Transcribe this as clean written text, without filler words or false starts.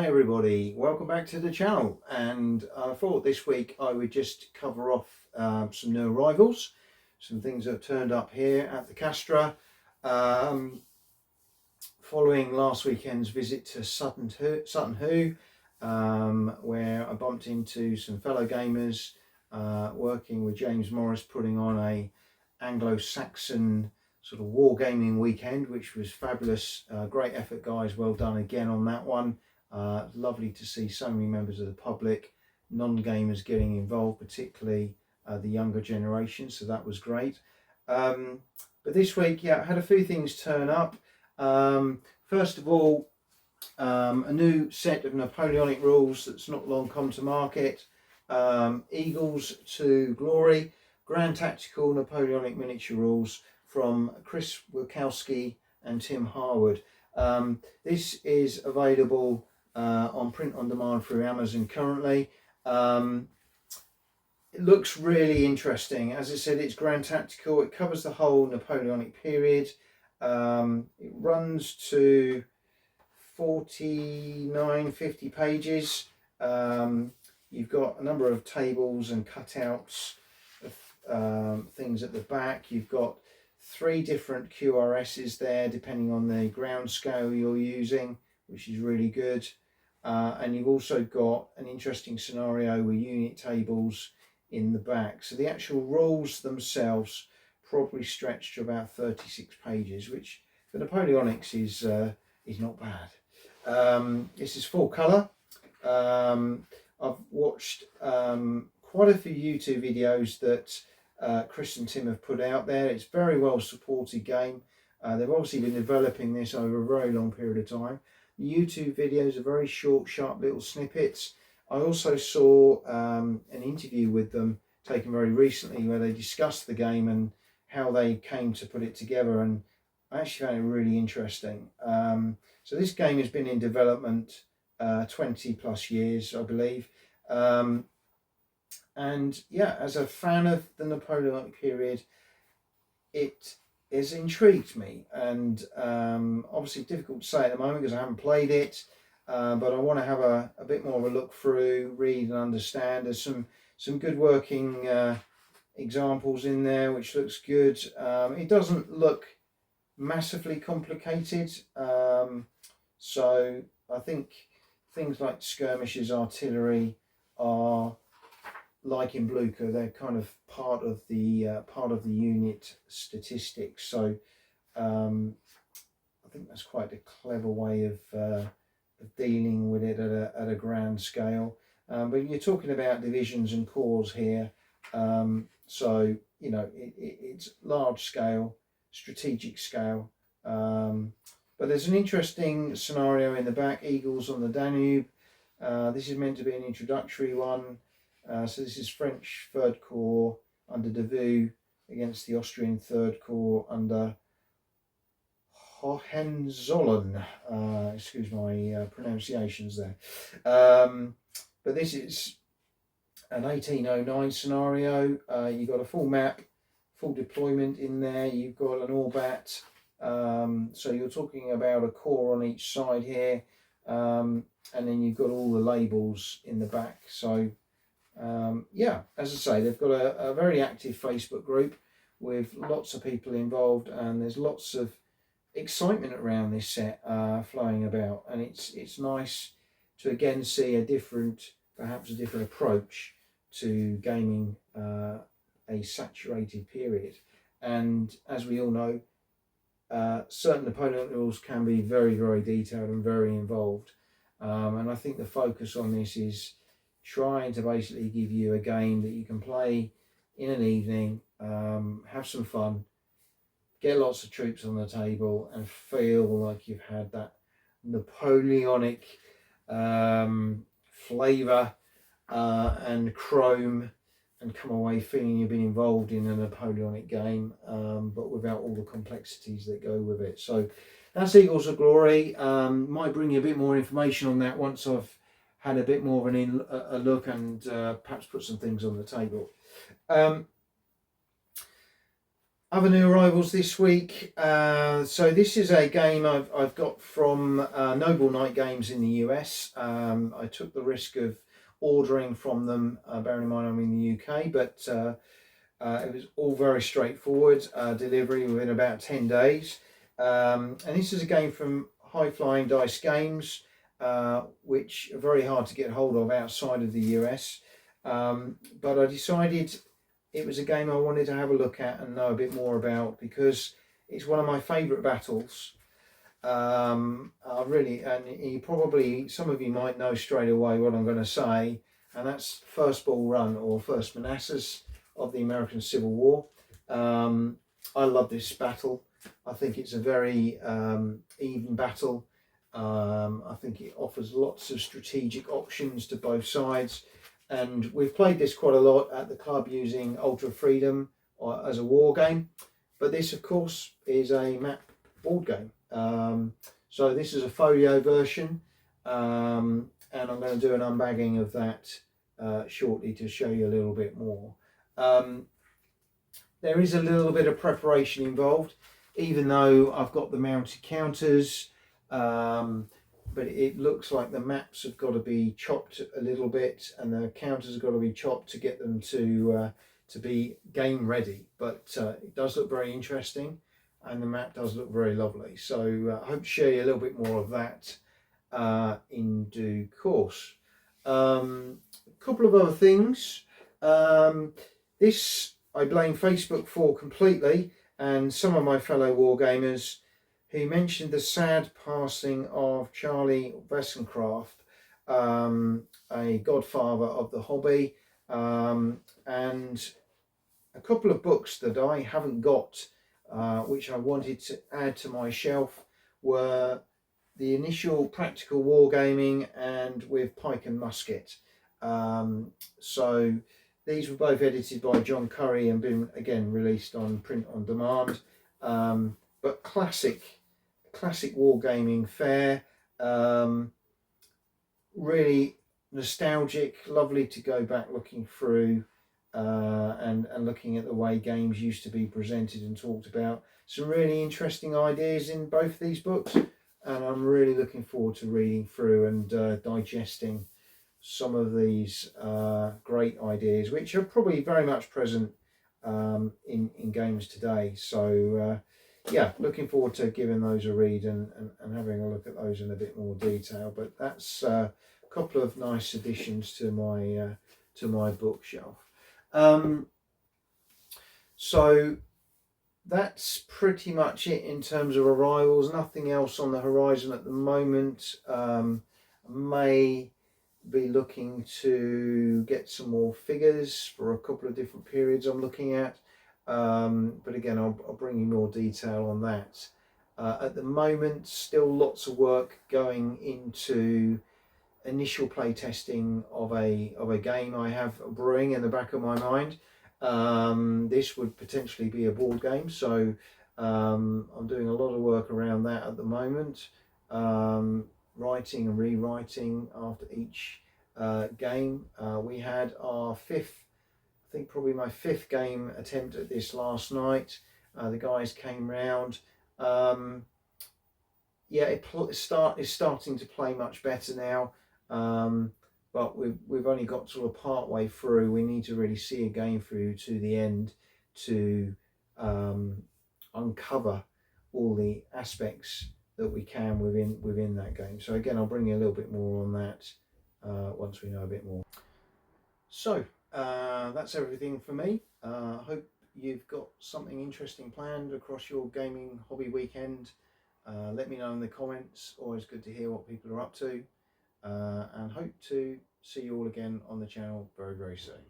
Hi everybody, welcome back to the channel, and I thought this week I would just cover off some new arrivals, some things that have turned up here at the Castra following last weekend's visit to Sutton Hoo, where I bumped into some fellow gamers working with James Morris, putting on a Anglo-Saxon sort of wargaming weekend, which was fabulous. Great effort, guys, well done again on that one. Lovely to see so many members of the public, non-gamers getting involved, particularly the younger generation, so that was great. But this week, yeah, I had a few things turn up. First of all, a new set of Napoleonic rules that's not long come to market. Eagles to Glory, Grand Tactical Napoleonic Miniature Rules from Chris Wilkowski and Tim Harwood. This is available on print on demand through Amazon currently. It looks really interesting. As I said, it's Grand Tactical. It covers the whole Napoleonic period. It runs to 50 pages. You've got a number of tables and cutouts of things at the back. You've got 3 different QRSs there depending on the ground scale you're using, which is really good. And you've also got an interesting scenario with unit tables in the back. So the actual rules themselves probably stretch to about 36 pages, which for Napoleonics is not bad. This is full colour. I've watched quite a few YouTube videos that Chris and Tim have put out there. It's a very well supported game. They've obviously been developing this over a very long period of time. The YouTube videos are very short, sharp little snippets. I also saw an interview with them taken very recently where they discussed the game and how they came to put it together, and I actually found it really interesting. So this game has been in development 20 plus years, I believe. And yeah, as a fan of the Napoleonic period, it has intrigued me, and obviously difficult to say at the moment because I haven't played it, but I want to have a bit more of a look through, read and understand. There's some good working examples in there, which looks good. It doesn't look massively complicated, so I think things like skirmishes, artillery are like in Blucher, they're kind of part of the unit statistics. So I think that's quite a clever way of dealing with it at a grand scale. But you're talking about divisions and corps here, so you know it's large scale, strategic scale. But there's an interesting scenario in the back: Eagles on the Danube. This is meant to be an introductory one. So this is French 3rd Corps under Davout against the Austrian 3rd Corps under Hohenzollern. Excuse my pronunciations there. But this is an 1809 scenario. You've got a full map, full deployment in there. You've got an Orbat. So you're talking about a corps on each side here. And then you've got all the labels in the back. So yeah, as I say, they've got a very active Facebook group with lots of people involved, and there's lots of excitement around this set flowing about, and it's nice to again see perhaps a different approach to gaming a saturated period. And as we all know, certain Napoleonic rules can be very, very detailed and very involved, and I think the focus on this is trying to basically give you a game that you can play in an evening, have some fun, get lots of troops on the table, and feel like you've had that Napoleonic flavour and chrome, and come away feeling you've been involved in a Napoleonic game, but without all the complexities that go with it. So that's Eagles of Glory. Might bring you a bit more information on that once I've had a bit more of a look and perhaps put some things on the table. Other new arrivals this week. So this is a game I've got from Noble Knight Games in the US. I took the risk of ordering from them, bearing in mind I'm in the UK, but it was all very straightforward. Delivery within about 10 days. And this is a game from High Flying Dice Games, which are very hard to get hold of outside of the US. But I decided it was a game I wanted to have a look at and know a bit more about, because it's one of my favourite battles. I really, and you probably, some of you might know straight away what I'm going to say, and that's First Bull Run, or First Manassas of the American Civil War. I love this battle. I think it's a very even battle. I think it offers lots of strategic options to both sides. And we've played this quite a lot at the club using Ultra Freedom as a war game. But this, of course, is a map board game. So this is a folio version. And I'm going to do an unbagging of that shortly to show you a little bit more. There is a little bit of preparation involved, even though I've got the mounted counters. But it looks like the maps have got to be chopped a little bit, and the counters have got to be chopped to get them to be game ready. But it does look very interesting, and the map does look very lovely. So I hope to share you a little bit more of that in due course. A couple of other things. This I blame Facebook for completely, and some of my fellow wargamers, who mentioned the sad passing of Charlie Wessencraft, a godfather of the hobby, and a couple of books that I haven't got, which I wanted to add to my shelf, were the initial Practical Wargaming and with Pike and Musket. So these were both edited by John Curry and been again released on print on demand. But classic wargaming fare, really nostalgic, lovely to go back looking through and looking at the way games used to be presented and talked about. Some really interesting ideas in both these books, and I'm really looking forward to reading through and digesting some of these great ideas, which are probably very much present in games today. So yeah, looking forward to giving those a read and having a look at those in a bit more detail. But that's a couple of nice additions to my bookshelf. So that's pretty much it in terms of arrivals. Nothing else on the horizon at the moment. May be looking to get some more figures for a couple of different periods I'm looking at. But again, I'll bring you more detail on that. At the moment, still lots of work going into initial play testing of a game I have brewing in the back of my mind. This would potentially be a board game, so I'm doing a lot of work around that at the moment, writing and rewriting after each game. We had our fifth, I think probably my fifth game attempt at this last night. The guys came round. Yeah, it's starting to play much better now, but we've only got sort of part way through. We need to really see a game through to the end to uncover all the aspects that we can within that game. So again, I'll bring you a little bit more on that once we know a bit more. So that's everything for me. I hope you've got something interesting planned across your gaming hobby weekend. Let me know in the comments. Always good to hear what people are up to, and hope to see you all again on the channel very, very soon.